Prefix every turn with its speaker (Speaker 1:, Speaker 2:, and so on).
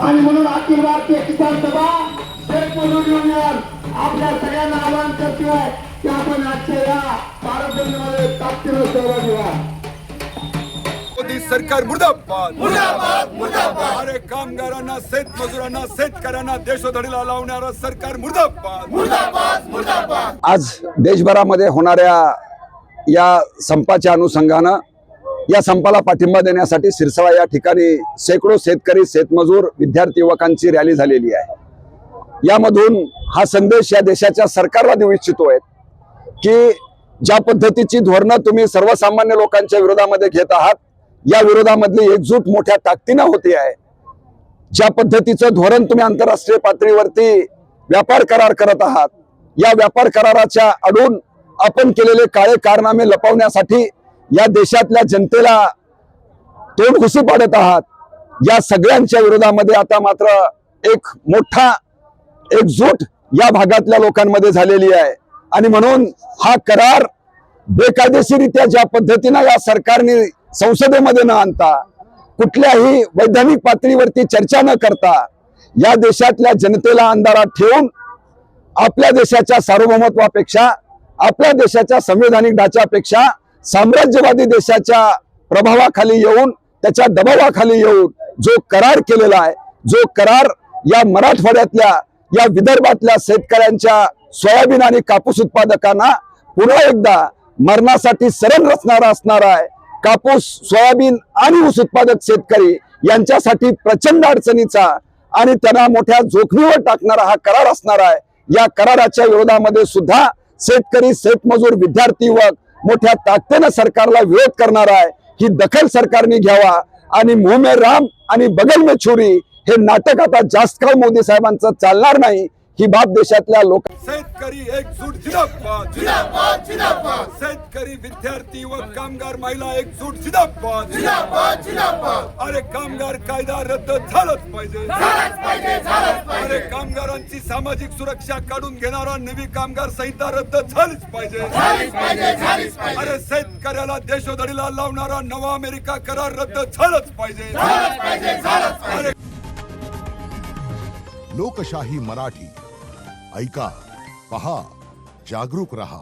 Speaker 1: आणि म्हणून अखिल भारतीय किसान सभा शेतमजूर युनियन आपल्या सगळ्यांना आवाहन करते की आपण आजच्या या भारत बंदमध्ये ताकदीने सहभागी व्हा.
Speaker 2: मोदी सरकार मुर्दाबाद
Speaker 1: मुर्दाबाद मुर्दाबाद.
Speaker 2: अरे कामगारांना शेतमजुरांना शेतकऱ्यांना देशोधडीला लावणारं सरकार मुर्दाबाद
Speaker 1: मुर्दाबाद मुर्दाबाद.
Speaker 3: आज देशभरामध्ये होणाऱ्या या संपाच्या अनुषंगानं या संपाला पाठिंबा देण्यासाठी सिरसाळा या ठिकाणी शेकडो शेतकरी शेतमजूर विद्यार्थी युवकांची रॅली झालेली आहे. यामधून हा संदेश या देशाच्या सरकारला देऊ इच्छितोय की ज्या पद्धतीची धोरणं तुम्ही सर्वसामान्य लोकांच्या विरोधामध्ये घेत आहात, या विरोधामधली एकजूट मोठ्या ताकदीनं होती आहे. ज्या पद्धतीचं धोरण तुम्ही आंतरराष्ट्रीय पातळीवरती व्यापार करार करत आहात, या व्यापार कराराच्या आडून आपण केलेले काळे कारनामे लपवण्यासाठी या देशातल्या जनतेला तोंड घुसी पाडत आहात. या सगळ्यांच्या विरोधामध्ये आता मात्र एक मोठा एकजूट या भागातल्या लोकांमध्ये झालेली आहे. आणि म्हणून हा करार बेकायदेशीरित्या ज्या पद्धतीने या सरकारने संसदेमध्ये न आणता, कुठल्याही वैधानिक पातळीवरती चर्चा न करता, या देशातल्या जनतेला अंधारात ठेवून आपल्या देशाच्या सार्वभौमत्वापेक्षा, आपल्या देशाच्या संवैधानिक ढाच्यापेक्षा साम्राज्यवादी देशाच्या प्रभावाखाली येऊन, त्याच्या दबावाखाली येऊन जो करार केलेला आहे, जो करार या मराठवाड्यातल्या, या विदर्भातल्या शेतकऱ्यांच्या सोयाबीन आणि कापूस उत्पादकांना पुन्हा एकदा मरणासाठी शरण रचणारा असणार आहे. कापूस, सोयाबीन आणि ऊस उत्पादक शेतकरी यांच्यासाठी प्रचंड अडचणीचा आणि त्यांना मोठ्या जोखमीवर टाकणारा हा करार असणार आहे. या कराराच्या विरोधामध्ये सुद्धा शेतकरी, शेतमजूर, विद्यार्थी युवक मोठ्या ताकदीने सरकारला विरोध करणार आहे. ही दखल सरकारने घ्यावा आणि मुंह में राम आणि बगल में छुरी हे नाटक आता जास्त काळ मोदी साहेबांचं चालणार नाही. ही बाब देशातल्या लोक
Speaker 2: शेतकरी एकजूट जिंदाबाद
Speaker 1: जिंदाबाद जिंदाबाद.
Speaker 2: शेतकरी विद्यार्थी व कामगार महिला एकजूट जिंदाबाद
Speaker 1: जिंदाबाद जिंदाबाद.
Speaker 2: अरे कामगार कायदा रद्द झालाच पाहिजे.
Speaker 1: झालंच पाहिजे, झालंच
Speaker 2: अरे
Speaker 1: पाहिजे.
Speaker 2: कामगारांची सामाजिक सुरक्षा काढून घेणारा नवी कामगार संहिता रद्द झालीच पाहिजे.
Speaker 1: झालीच पाहिजे, झालीच पाहिजे.
Speaker 2: अरे शेतकऱ्याला देशोधडीला लावणारा नवा अमेरिका करार रद्द झालाच पाहिजे.
Speaker 1: झालंच पाहिजे, झालंच पाहिजे.
Speaker 4: लोकशाही मराठी ऐका, पहा, जागरूक रहा.